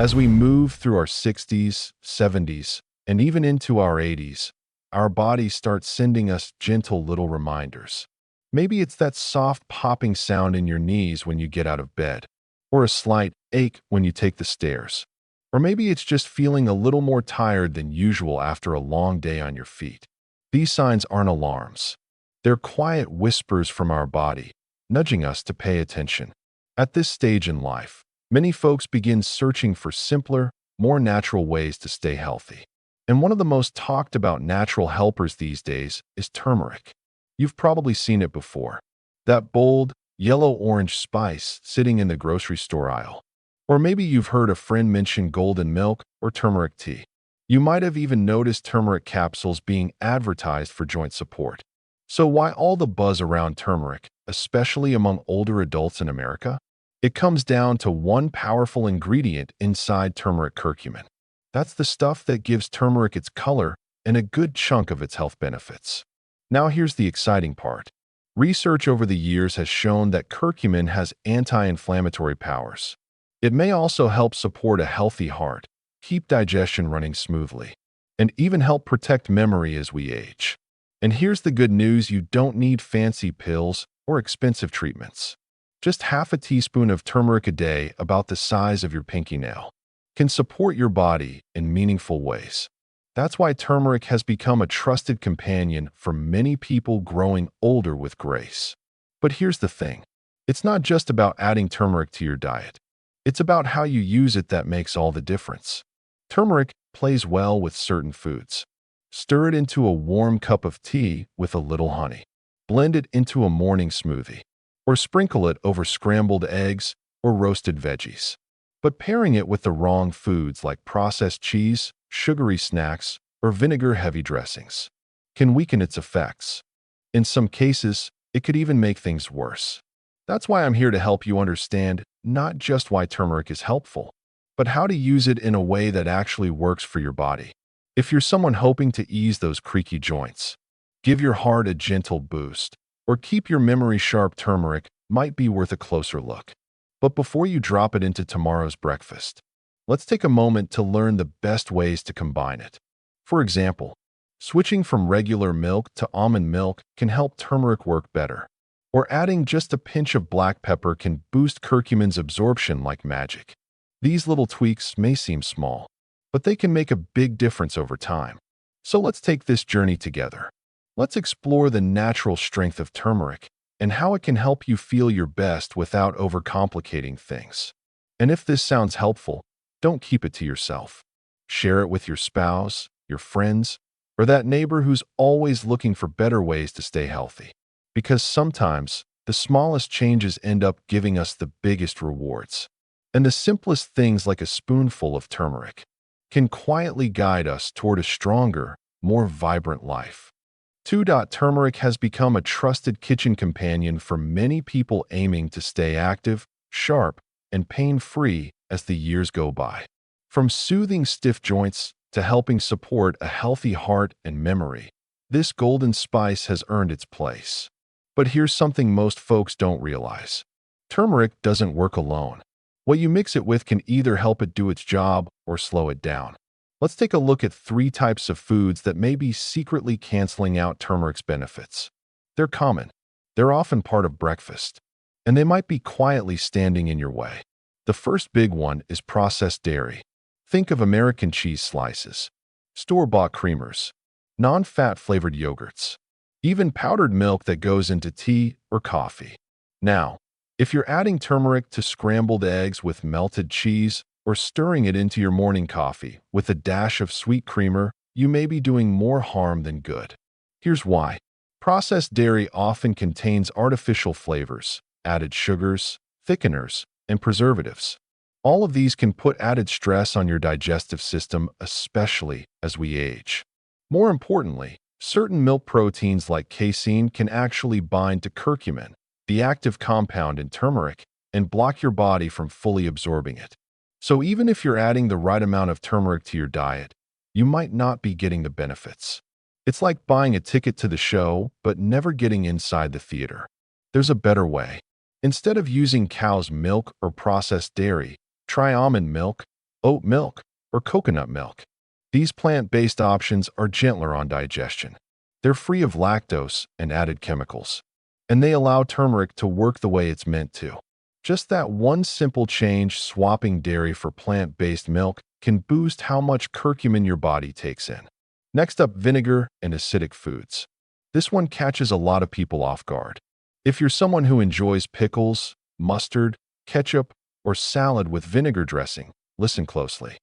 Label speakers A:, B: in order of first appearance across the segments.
A: As we move through our 60s, 70s, and even into our 80s, our bodies start sending us gentle little reminders. Maybe it's that soft popping sound in your knees when you get out of bed, or a slight ache when you take the stairs. Or maybe it's just feeling a little more tired than usual after a long day on your feet. These signs aren't alarms. They're quiet whispers from our body, nudging us to pay attention. At this stage in life, many folks begin searching for simpler, more natural ways to stay healthy. And one of the most talked about natural helpers these days is turmeric. You've probably seen it before. That bold, yellow-orange spice sitting in the grocery store aisle. Or maybe you've heard a friend mention golden milk or turmeric tea. You might have even noticed turmeric capsules being advertised for joint support. So why all the buzz around turmeric, especially among older adults in America? It comes down to one powerful ingredient inside turmeric, curcumin. That's the stuff that gives turmeric its color and a good chunk of its health benefits. Now here's the exciting part. Research over the years has shown that curcumin has anti-inflammatory powers. It may also help support a healthy heart, keep digestion running smoothly, and even help protect memory as we age. And here's the good news: you don't need fancy pills or expensive treatments. Just half a teaspoon of turmeric a day, about the size of your pinky nail, can support your body in meaningful ways. That's why turmeric has become a trusted companion for many people growing older with grace. But here's the thing. It's not just about adding turmeric to your diet. It's about how you use it that makes all the difference. Turmeric plays well with certain foods. Stir it into a warm cup of tea with a little honey. Blend it into a morning smoothie, or sprinkle it over scrambled eggs or roasted veggies. But pairing it with the wrong foods like processed cheese, sugary snacks, or vinegar-heavy dressings can weaken its effects. In some cases, it could even make things worse. That's why I'm here to help you understand not just why turmeric is helpful, but how to use it in a way that actually works for your body. If you're someone hoping to ease those creaky joints, give your heart a gentle boost, or keep your memory sharp, turmeric might be worth a closer look. But before you drop it into tomorrow's breakfast, let's take a moment to learn the best ways to combine it. For example, switching from regular milk to almond milk can help turmeric work better. Or adding just a pinch of black pepper can boost curcumin's absorption like magic. These little tweaks may seem small, but they can make a big difference over time. So let's take this journey together. Let's explore the natural strength of turmeric and how it can help you feel your best without overcomplicating things. And if this sounds helpful, don't keep it to yourself. Share it with your spouse, your friends, or that neighbor who's always looking for better ways to stay healthy. Because sometimes, the smallest changes end up giving us the biggest rewards. And the simplest things, like a spoonful of turmeric, can quietly guide us toward a stronger, more vibrant life. Turmeric has become a trusted kitchen companion for many people aiming to stay active, sharp, and pain-free as the years go by. From soothing stiff joints to helping support a healthy heart and memory, this golden spice has earned its place. But here's something most folks don't realize. Turmeric doesn't work alone. What you mix it with can either help it do its job or slow it down. Let's take a look at 3 types of foods that may be secretly canceling out turmeric's benefits. They're common. They're often part of breakfast, and they might be quietly standing in your way. The first big one is processed dairy. Think of American cheese slices, store-bought creamers, non-fat flavored yogurts, even powdered milk that goes into tea or coffee. Now, if you're adding turmeric to scrambled eggs with melted cheese, or stirring it into your morning coffee with a dash of sweet creamer, you may be doing more harm than good. Here's why. Processed dairy often contains artificial flavors, added sugars, thickeners, and preservatives. All of these can put added stress on your digestive system, especially as we age. More importantly, certain milk proteins like casein can actually bind to curcumin, the active compound in turmeric, and block your body from fully absorbing it. So even if you're adding the right amount of turmeric to your diet, you might not be getting the benefits. It's like buying a ticket to the show, but never getting inside the theater. There's a better way. Instead of using cow's milk or processed dairy, try almond milk, oat milk, or coconut milk. These plant-based options are gentler on digestion. They're free of lactose and added chemicals, and they allow turmeric to work the way it's meant to. Just that one simple change, swapping dairy for plant-based milk, can boost how much curcumin your body takes in. Next up, vinegar and acidic foods. This one catches a lot of people off guard. If you're someone who enjoys pickles, mustard, ketchup, or salad with vinegar dressing, listen closely.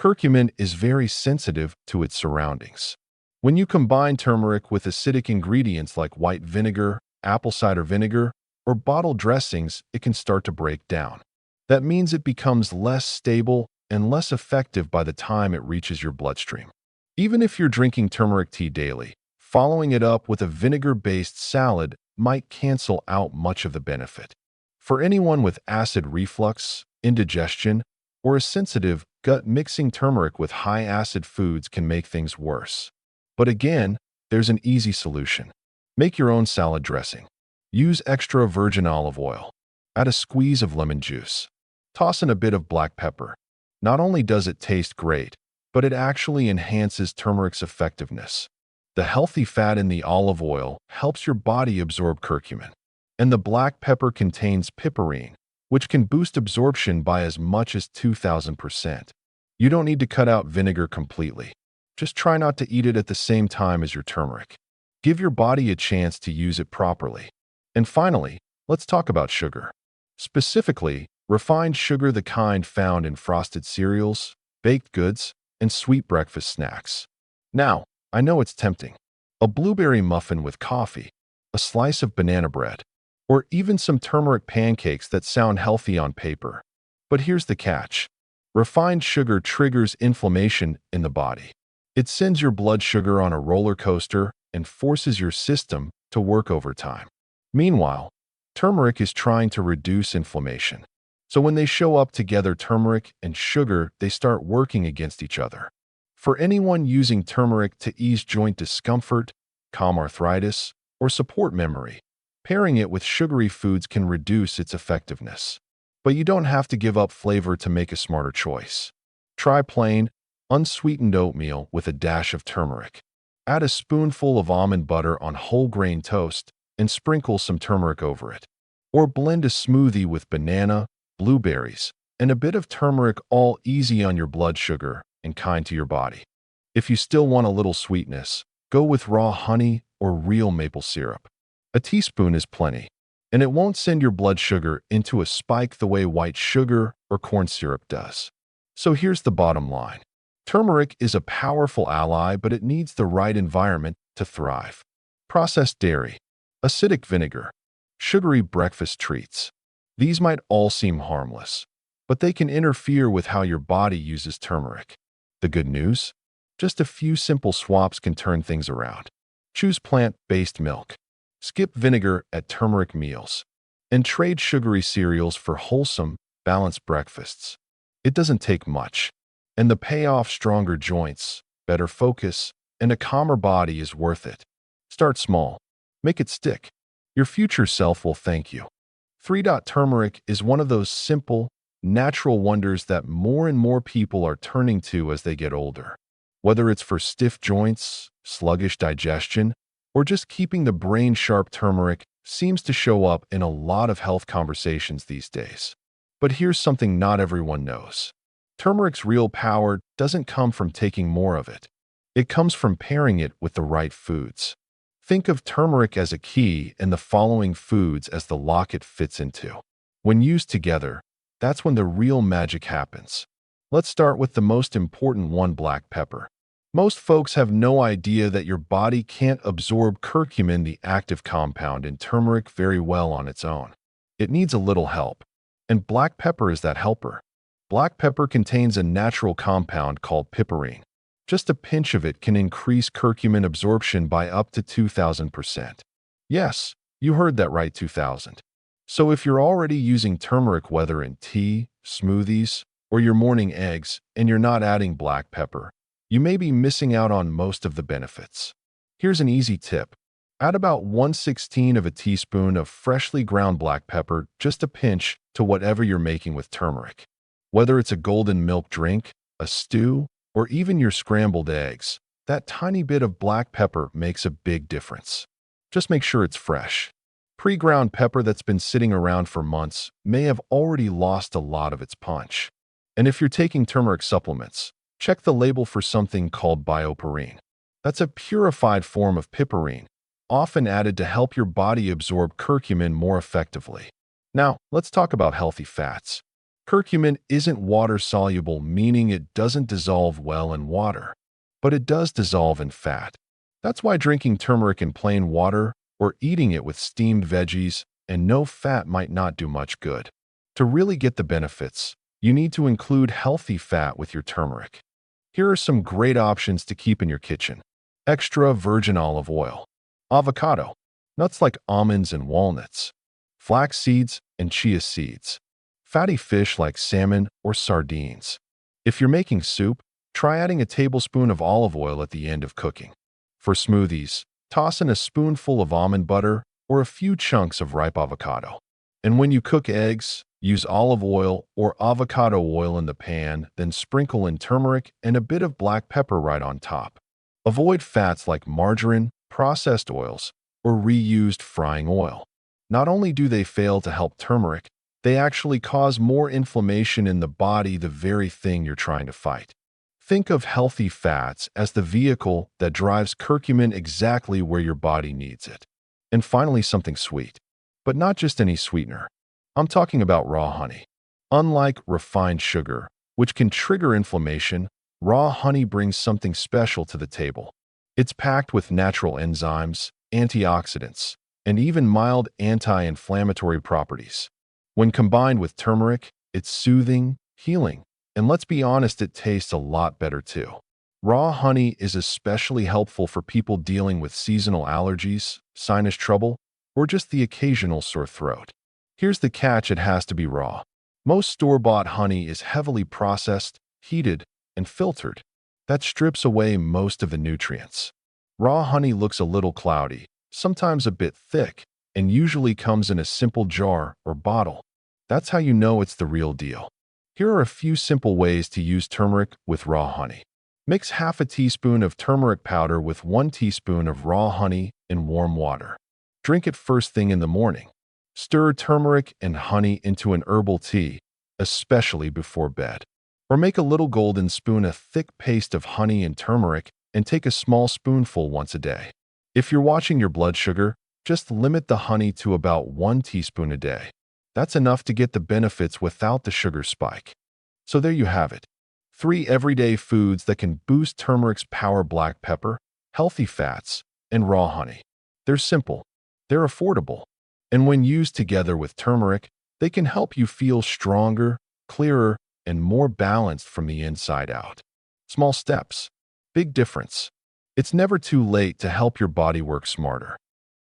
A: Curcumin is very sensitive to its surroundings. When you combine turmeric with acidic ingredients like white vinegar, apple cider vinegar, or bottled dressings, it can start to break down. That means it becomes less stable and less effective by the time it reaches your bloodstream. Even if you're drinking turmeric tea daily, following it up with a vinegar-based salad might cancel out much of the benefit. For anyone with acid reflux, indigestion, or a sensitive gut, mixing turmeric with high-acid foods can make things worse. But again, there's an easy solution. Make your own salad dressing. Use extra virgin olive oil. Add a squeeze of lemon juice. Toss in a bit of black pepper. Not only does it taste great, but it actually enhances turmeric's effectiveness. The healthy fat in the olive oil helps your body absorb curcumin, and the black pepper contains piperine, which can boost absorption by as much as 2,000%. You don't need to cut out vinegar completely. Just try not to eat it at the same time as your turmeric. Give your body a chance to use it properly. And finally, let's talk about sugar. Specifically, refined sugar, the kind found in frosted cereals, baked goods, and sweet breakfast snacks. Now, I know it's tempting. A blueberry muffin with coffee, a slice of banana bread, or even some turmeric pancakes that sound healthy on paper. But here's the catch. Refined sugar triggers inflammation in the body. It sends your blood sugar on a roller coaster and forces your system to work overtime. Meanwhile, turmeric is trying to reduce inflammation. So when they show up together, turmeric and sugar, they start working against each other. For anyone using turmeric to ease joint discomfort, calm arthritis, or support memory, pairing it with sugary foods can reduce its effectiveness. But you don't have to give up flavor to make a smarter choice. Try plain, unsweetened oatmeal with a dash of turmeric. Add a spoonful of almond butter on whole grain toast and sprinkle some turmeric over it. Or blend a smoothie with banana, blueberries, and a bit of turmeric, all easy on your blood sugar and kind to your body. If you still want a little sweetness, go with raw honey or real maple syrup. A teaspoon is plenty, and it won't send your blood sugar into a spike the way white sugar or corn syrup does. So here's the bottom line. Turmeric is a powerful ally, but it needs the right environment to thrive. Processed dairy, acidic vinegar, sugary breakfast treats. These might all seem harmless, but they can interfere with how your body uses turmeric. The good news? Just a few simple swaps can turn things around. Choose plant-based milk. Skip vinegar at turmeric meals. And trade sugary cereals for wholesome, balanced breakfasts. It doesn't take much. And the payoff, stronger joints, better focus, and a calmer body is worth it. Start small. Make it stick. Your future self will thank you. 3. Turmeric is one of those simple, natural wonders that more and more people are turning to as they get older. Whether it's for stiff joints, sluggish digestion, or just keeping the brain sharp, turmeric seems to show up in a lot of health conversations these days. But here's something not everyone knows. Turmeric's real power doesn't come from taking more of it. It comes from pairing it with the right foods. Think of turmeric as a key and the following foods as the lock it fits into. When used together, that's when the real magic happens. Let's start with the most important one, black pepper. Most folks have no idea that your body can't absorb curcumin, the active compound in turmeric, very well on its own. It needs a little help, and black pepper is that helper. Black pepper contains a natural compound called piperine. Just a pinch of it can increase curcumin absorption by up to 2,000%. Yes, you heard that right, 2,000. So if you're already using turmeric, whether in tea, smoothies, or your morning eggs, and you're not adding black pepper, you may be missing out on most of the benefits. Here's an easy tip. Add about 1/16 of a teaspoon of freshly ground black pepper, just a pinch, to whatever you're making with turmeric. Whether it's a golden milk drink, a stew, or even your scrambled eggs, that tiny bit of black pepper makes a big difference. Just make sure it's fresh. Pre-ground pepper that's been sitting around for months may have already lost a lot of its punch. And if you're taking turmeric supplements, check the label for something called bioperine. That's a purified form of piperine, often added to help your body absorb curcumin more effectively. Now, let's talk about healthy fats. Curcumin isn't water-soluble, meaning it doesn't dissolve well in water, but it does dissolve in fat. That's why drinking turmeric in plain water or eating it with steamed veggies and no fat might not do much good. To really get the benefits, you need to include healthy fat with your turmeric. Here are some great options to keep in your kitchen. Extra virgin olive oil, avocado, nuts like almonds and walnuts, flax seeds and chia seeds, fatty fish like salmon or sardines. If you're making soup, try adding a tablespoon of olive oil at the end of cooking. For smoothies, toss in a spoonful of almond butter or a few chunks of ripe avocado. And when you cook eggs, use olive oil or avocado oil in the pan, then sprinkle in turmeric and a bit of black pepper right on top. Avoid fats like margarine, processed oils, or reused frying oil. Not only do they fail to help turmeric, they actually cause more inflammation in the body, the very thing you're trying to fight. Think of healthy fats as the vehicle that drives curcumin exactly where your body needs it. And finally, something sweet. But not just any sweetener. I'm talking about raw honey. Unlike refined sugar, which can trigger inflammation, raw honey brings something special to the table. It's packed with natural enzymes, antioxidants, and even mild anti-inflammatory properties. When combined with turmeric, it's soothing, healing, and let's be honest, it tastes a lot better too. Raw honey is especially helpful for people dealing with seasonal allergies, sinus trouble, or just the occasional sore throat. Here's the catch: it has to be raw. Most store-bought honey is heavily processed, heated, and filtered. That strips away most of the nutrients. Raw honey looks a little cloudy, sometimes a bit thick, and usually comes in a simple jar or bottle. That's how you know it's the real deal. Here are a few simple ways to use turmeric with raw honey. Mix half a teaspoon of turmeric powder with 1 teaspoon of raw honey in warm water. Drink it first thing in the morning. Stir turmeric and honey into an herbal tea, especially before bed. Or make a little golden spoon, a thick paste of honey and turmeric, and take a small spoonful once a day. If you're watching your blood sugar, just limit the honey to about 1 teaspoon a day. That's enough to get the benefits without the sugar spike. So there you have it. 3 everyday foods that can boost turmeric's power: black pepper, healthy fats, and raw honey. They're simple, they're affordable, and when used together with turmeric, they can help you feel stronger, clearer, and more balanced from the inside out. Small steps, big difference. It's never too late to help your body work smarter.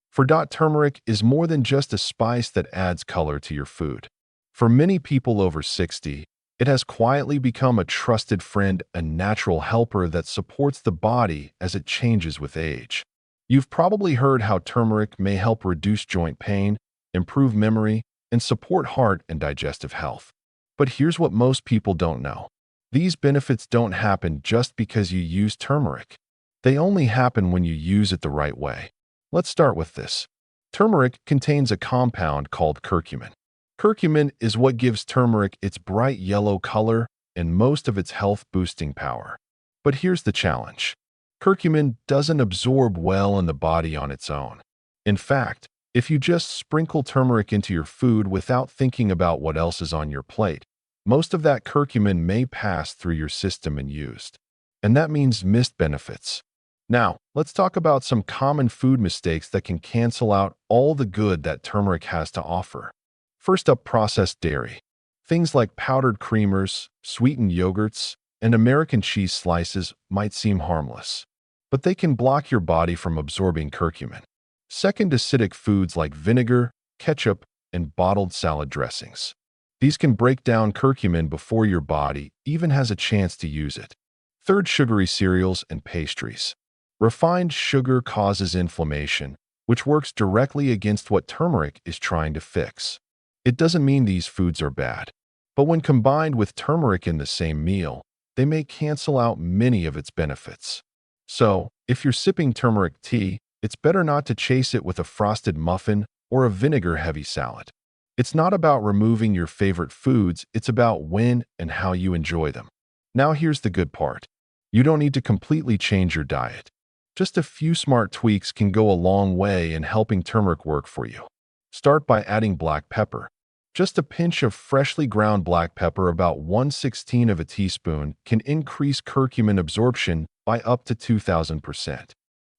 A: For turmeric is more than just a spice that adds color to your food. For many people over 60, it has quietly become a trusted friend, a natural helper that supports the body as it changes with age. You've probably heard how turmeric may help reduce joint pain, improve memory, and support heart and digestive health. But here's what most people don't know. These benefits don't happen just because you use turmeric. They only happen when you use it the right way. Let's start with this. Turmeric contains a compound called curcumin. Curcumin is what gives turmeric its bright yellow color and most of its health-boosting power. But here's the challenge. Curcumin doesn't absorb well in the body on its own. In fact, if you just sprinkle turmeric into your food without thinking about what else is on your plate, most of that curcumin may pass through your system and used. And that means missed benefits. Now, let's talk about some common food mistakes that can cancel out all the good that turmeric has to offer. First up, processed dairy. Things like powdered creamers, sweetened yogurts, and American cheese slices might seem harmless, but they can block your body from absorbing curcumin. Second, acidic foods like vinegar, ketchup, and bottled salad dressings. These can break down curcumin before your body even has a chance to use it. Third, sugary cereals and pastries. Refined sugar causes inflammation, which works directly against what turmeric is trying to fix. It doesn't mean these foods are bad. But when combined with turmeric in the same meal, they may cancel out many of its benefits. So, if you're sipping turmeric tea, it's better not to chase it with a frosted muffin or a vinegar-heavy salad. It's not about removing your favorite foods, it's about when and how you enjoy them. Now here's the good part. You don't need to completely change your diet. Just a few smart tweaks can go a long way in helping turmeric work for you. Start by adding black pepper. Just a pinch of freshly ground black pepper, about 1/16 of a teaspoon, can increase curcumin absorption by up to 2,000%.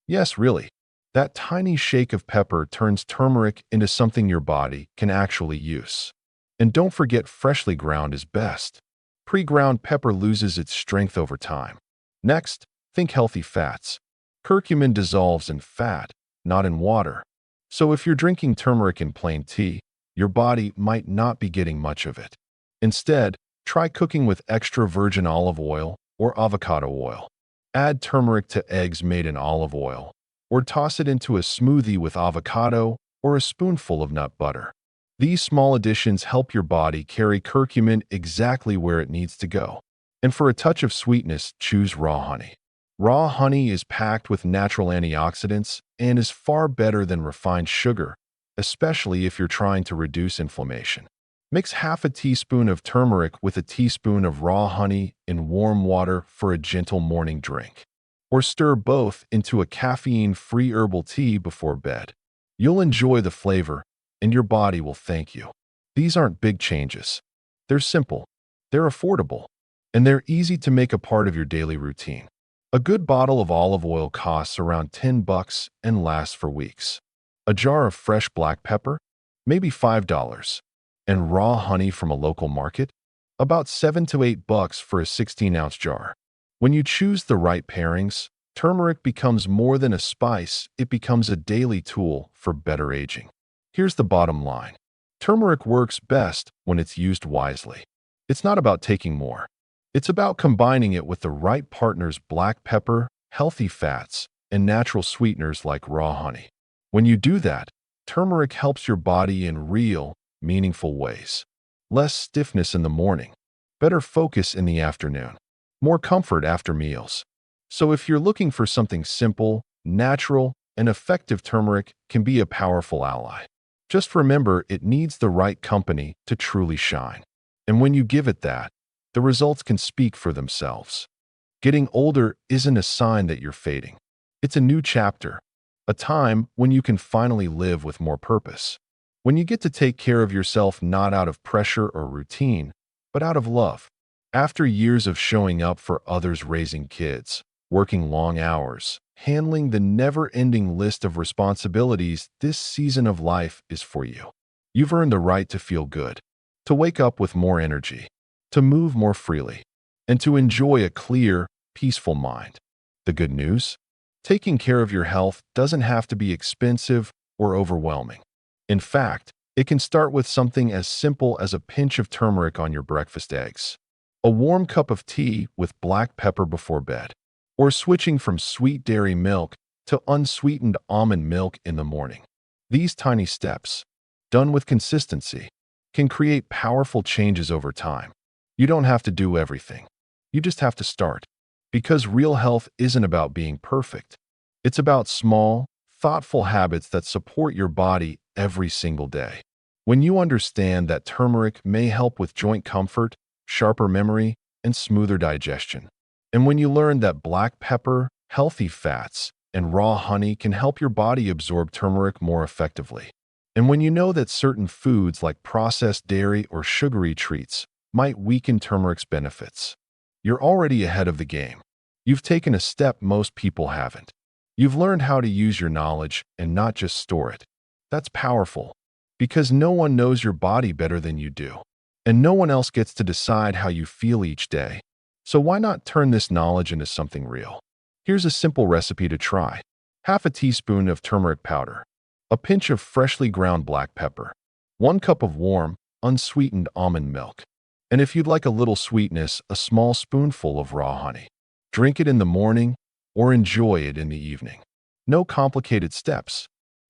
A: Yes, really. That tiny shake of pepper turns turmeric into something your body can actually use. And don't forget, freshly ground is best. Pre-ground pepper loses its strength over time. Next, think healthy fats. Curcumin dissolves in fat, not in water. So if you're drinking turmeric in plain tea, your body might not be getting much of it. Instead, try cooking with extra virgin olive oil or avocado oil. Add turmeric to eggs made in olive oil, or toss it into a smoothie with avocado or a spoonful of nut butter. These small additions help your body carry curcumin exactly where it needs to go. And for a touch of sweetness, choose raw honey. Raw honey is packed with natural antioxidants and is far better than refined sugar, especially if you're trying to reduce inflammation. Mix half a teaspoon of turmeric with a teaspoon of raw honey in warm water for a gentle morning drink. Or stir both into a caffeine-free herbal tea before bed. You'll enjoy the flavor, and your body will thank you. These aren't big changes. They're simple, they're affordable, and they're easy to make a part of your daily routine. A good bottle of olive oil costs around $10 and lasts for weeks. A jar of fresh black pepper? Maybe $5. And raw honey from a local market? About $7 to $8 for a 16-ounce jar. When you choose the right pairings, turmeric becomes more than a spice, it becomes a daily tool for better aging. Here's the bottom line. Turmeric works best when it's used wisely. It's not about taking more. It's about combining it with the right partners: black pepper, healthy fats, and natural sweeteners like raw honey. When you do that, turmeric helps your body in real, meaningful ways. Less stiffness in the morning, better focus in the afternoon, more comfort after meals. So if you're looking for something simple, natural, and effective, turmeric can be a powerful ally. Just remember, it needs the right company to truly shine. And when you give it that, the results can speak for themselves. Getting older isn't a sign that you're fading. It's a new chapter, a time when you can finally live with more purpose. When you get to take care of yourself not out of pressure or routine, but out of love. After years of showing up for others, raising kids, working long hours, handling the never-ending list of responsibilities, this season of life is for you. You've earned the right to feel good, to wake up with more energy, to move more freely, and to enjoy a clear, peaceful mind. The good news? Taking care of your health doesn't have to be expensive or overwhelming. In fact, it can start with something as simple as a pinch of turmeric on your breakfast eggs, a warm cup of tea with black pepper before bed, or switching from sweet dairy milk to unsweetened almond milk in the morning. These tiny steps, done with consistency, can create powerful changes over time. You don't have to do everything. You just have to start. Because real health isn't about being perfect. It's about small, thoughtful habits that support your body every single day. When you understand that turmeric may help with joint comfort, sharper memory, and smoother digestion, and when you learn that black pepper, healthy fats, and raw honey can help your body absorb turmeric more effectively, and when you know that certain foods like processed dairy or sugary treats might weaken turmeric's benefits, you're already ahead of the game. You've taken a step most people haven't. You've learned how to use your knowledge and not just store it. That's powerful, because no one knows your body better than you do, and no one else gets to decide how you feel each day. So why not turn this knowledge into something real? Here's a simple recipe to try. Half a teaspoon of turmeric powder, a pinch of freshly ground black pepper, 1 cup of warm, unsweetened almond milk, and if you'd like a little sweetness, a small spoonful of raw honey. Drink it in the morning or enjoy it in the evening. No complicated steps.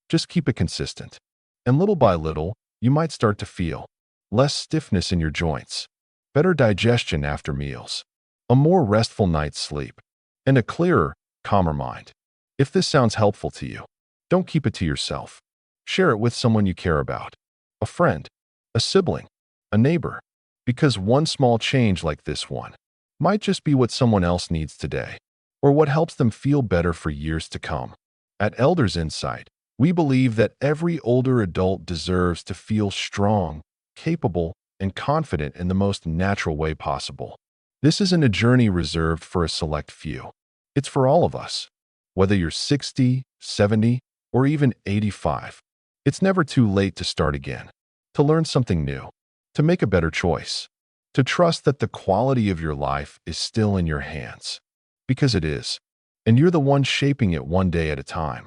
A: Just keep it consistent. And little by little, you might start to feel less stiffness in your joints, better digestion after meals, a more restful night's sleep, and a clearer, calmer mind. If this sounds helpful to you, don't keep it to yourself. Share it with someone you care about, a friend, a sibling, a neighbor, because one small change like this one might just be what someone else needs today, or what helps them feel better for years to come. At Elders Insight, we believe that every older adult deserves to feel strong, capable, and confident in the most natural way possible. This isn't a journey reserved for a select few. It's for all of us. Whether you're 60, 70, or even 85, it's never too late to start again, to learn something new, to make a better choice, to trust that the quality of your life is still in your hands. Because it is, and you're the one shaping it one day at a time.